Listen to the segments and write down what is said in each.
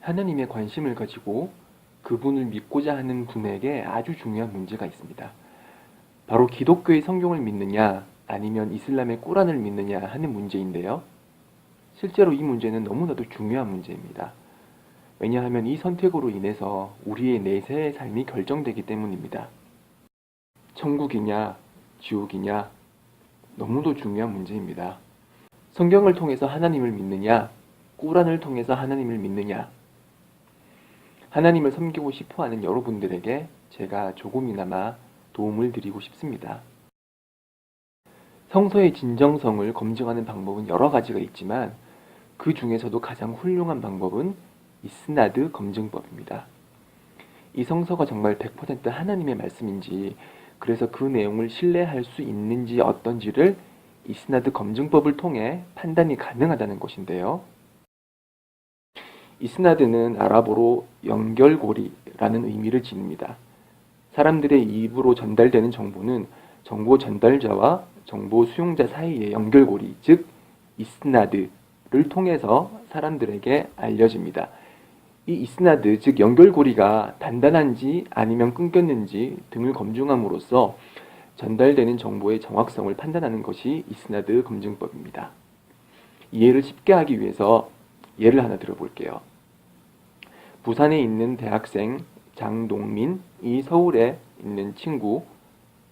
하나님의 관심을 가지고 그분을 믿고자 하는 분에게 아주 중요한 문제가 있습니다. 바로 기독교의 성경을 믿느냐 아니면 이슬람의 꾸란을 믿느냐 하는 문제인데요. 실제로 이 문제는 너무나도 중요한 문제입니다. 왜냐하면 이 선택으로 인해서 우리의 내세의 삶이 결정되기 때문입니다. 천국이냐 지옥이냐 너무도 중요한 문제입니다. 성경을 통해서 하나님을 믿느냐 꾸란을 통해서 하나님을 믿느냐, 하나님을 섬기고 싶어하는 여러분들에게 제가 조금이나마 도움을 드리고 싶습니다. 성서의 진정성을 검증하는 방법은 여러 가지가 있지만 그 중에서도 가장 훌륭한 방법은 이스나드 검증법입니다. 이 성서가 정말 100% 하나님의 말씀인지, 그래서 그 내용을 신뢰할 수 있는지 어떤지를 이스나드 검증법을 통해 판단이 가능하다는 것인데요. 이스나드는 아랍어로 연결고리라는 의미를 지닙니다. 사람들의 입으로 전달되는 정보는 정보 전달자와 정보 수용자 사이의 연결고리, 즉 이스나드를 통해서 사람들에게 알려집니다. 이 이스나드, 즉 연결고리가 단단한지 아니면 끊겼는지 등을 검증함으로써 전달되는 정보의 정확성을 판단하는 것이 이스나드 검증법입니다. 이해를 쉽게 하기 위해서 예를 하나 들어볼게요. 부산에 있는 대학생 장동민이 서울에 있는 친구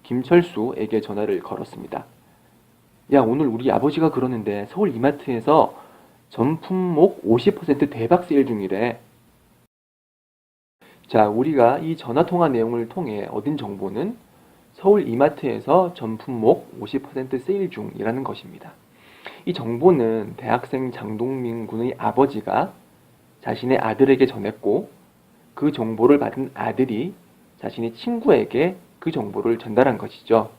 김철수에게 전화를 걸었습니다. 야, 오늘 우리 아버지가 그러는데 서울 이마트에서 전 품목 50% 대박 세일 중이래. 자, 우리가 이 전화통화 내용을 통해 얻은 정보는 서울 이마트에서 전 품목 50% 세일 중이라는 것입니다. 이 정보는 대학생 장동민 군의 아버지가 자신의 아들에게 전했고, 그 정보를 받은 아들이 자신의 친구에게 그 정보를 전달한 것이죠.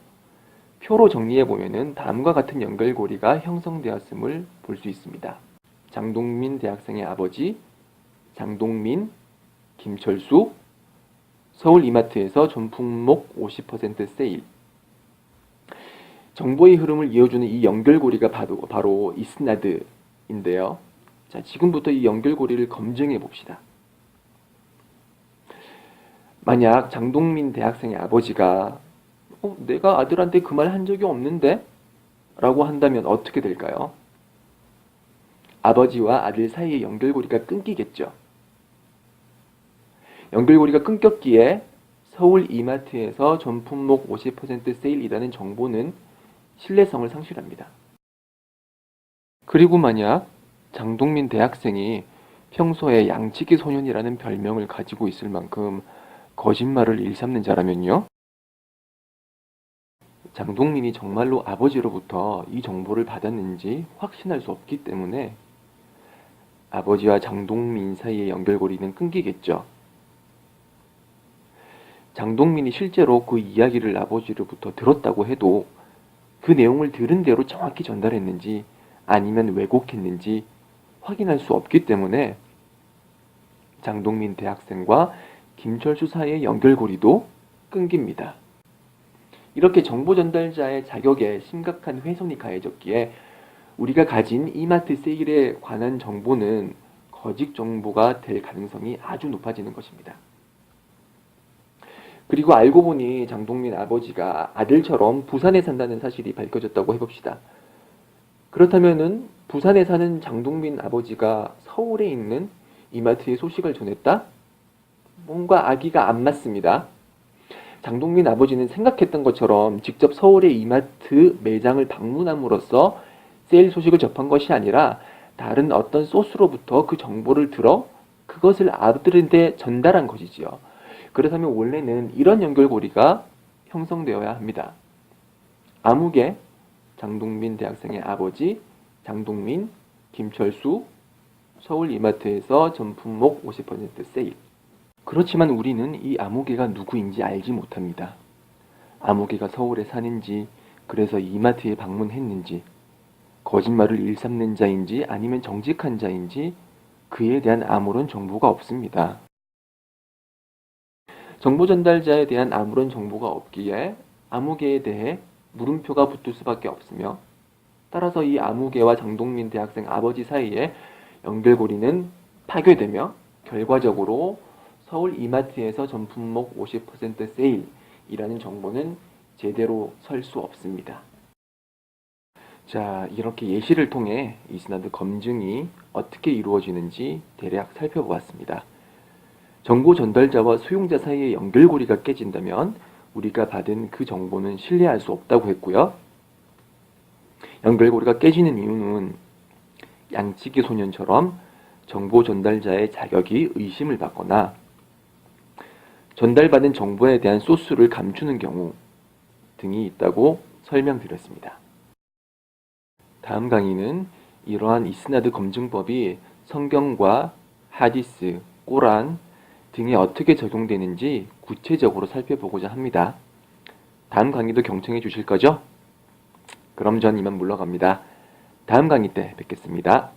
표로 정리해보면 다음과 같은 연결고리가 형성되었음을 볼 수 있습니다. 장동민 대학생의 아버지, 장동민, 김철수, 서울 이마트에서 전 품목 50% 세일. 정보의 흐름을 이어주는 이 연결고리가 바로 이스나드인데요. 자, 지금부터 이 연결고리를 검증해 봅시다. 만약 장동민 대학생의 아버지가 내가 아들한테 그 말 한 적이 없는데? 라고 한다면 어떻게 될까요? 아버지와 아들 사이의 연결고리가 끊기겠죠. 연결고리가 끊겼기에 서울 이마트에서 전 품목 50% 세일이라는 정보는 신뢰성을 상실합니다. 그리고 만약 장동민 대학생이 평소에 양치기 소년이라는 별명을 가지고 있을 만큼 거짓말을 일삼는 자라면요. 장동민이 정말로 아버지로부터 이 정보를 받았는지 확신할 수 없기 때문에 아버지와 장동민 사이의 연결고리는 끊기겠죠. 장동민이 실제로 그 이야기를 아버지로부터 들었다고 해도 그 내용을 들은 대로 정확히 전달했는지 아니면 왜곡했는지 확인할 수 없기 때문에 장동민 대학생과 김철수 사이의 연결고리도 끊깁니다. 이렇게 정보 전달자의 자격에 심각한 훼손이 가해졌기에 우리가 가진 이마트 세일에 관한 정보는 거짓 정보가 될 가능성이 아주 높아지는 것입니다. 그리고 알고 보니 장동민 아버지가 아들처럼 부산에 산다는 사실이 밝혀졌다고 해봅시다. 그렇다면은 부산에 사는 장동민 아버지가 서울에 있는 이마트의 소식을 전했다? 뭔가 아기가 안 맞습니다. 장동민 아버지는 생각했던 것처럼 직접 서울의 이마트 매장을 방문함으로써 세일 소식을 접한 것이 아니라 다른 어떤 소스로부터 그 정보를 들어 그것을 아들한테 전달한 것이지요. 그렇다면 원래는 이런 연결고리가 형성되어야 합니다. 아무개 장동민 대학생의 아버지 장동민, 김철수, 서울 이마트에서 전 품목 50% 세일. 그렇지만 우리는 이 아무개가 누구인지 알지 못합니다. 아무개가 서울에 사는지, 그래서 이마트에 방문했는지, 거짓말을 일삼는 자인지 아니면 정직한 자인지 그에 대한 아무런 정보가 없습니다. 정보 전달자에 대한 아무런 정보가 없기에 아무개에 대해 물음표가 붙을 수밖에 없으며, 따라서 이 아무개와 장동민 대학생 아버지 사이에 연결고리는 파괴되며 결과적으로 서울 이마트에서 전 품목 50% 세일이라는 정보는 제대로 설 수 없습니다. 자, 이렇게 예시를 통해 이스나드 검증이 어떻게 이루어지는지 대략 살펴보았습니다. 정보 전달자와 수용자 사이의 연결고리가 깨진다면 우리가 받은 그 정보는 신뢰할 수 없다고 했고요. 연결고리가 깨지는 이유는 양치기 소년처럼 정보 전달자의 자격이 의심을 받거나 전달받은 정보에 대한 소스를 감추는 경우 등이 있다고 설명드렸습니다. 다음 강의는 이러한 이스나드 검증법이 성경과 하디스, 꼬란 등에 어떻게 적용되는지 구체적으로 살펴보고자 합니다. 다음 강의도 경청해 주실 거죠? 그럼 전 이만 물러갑니다. 다음 강의 때 뵙겠습니다.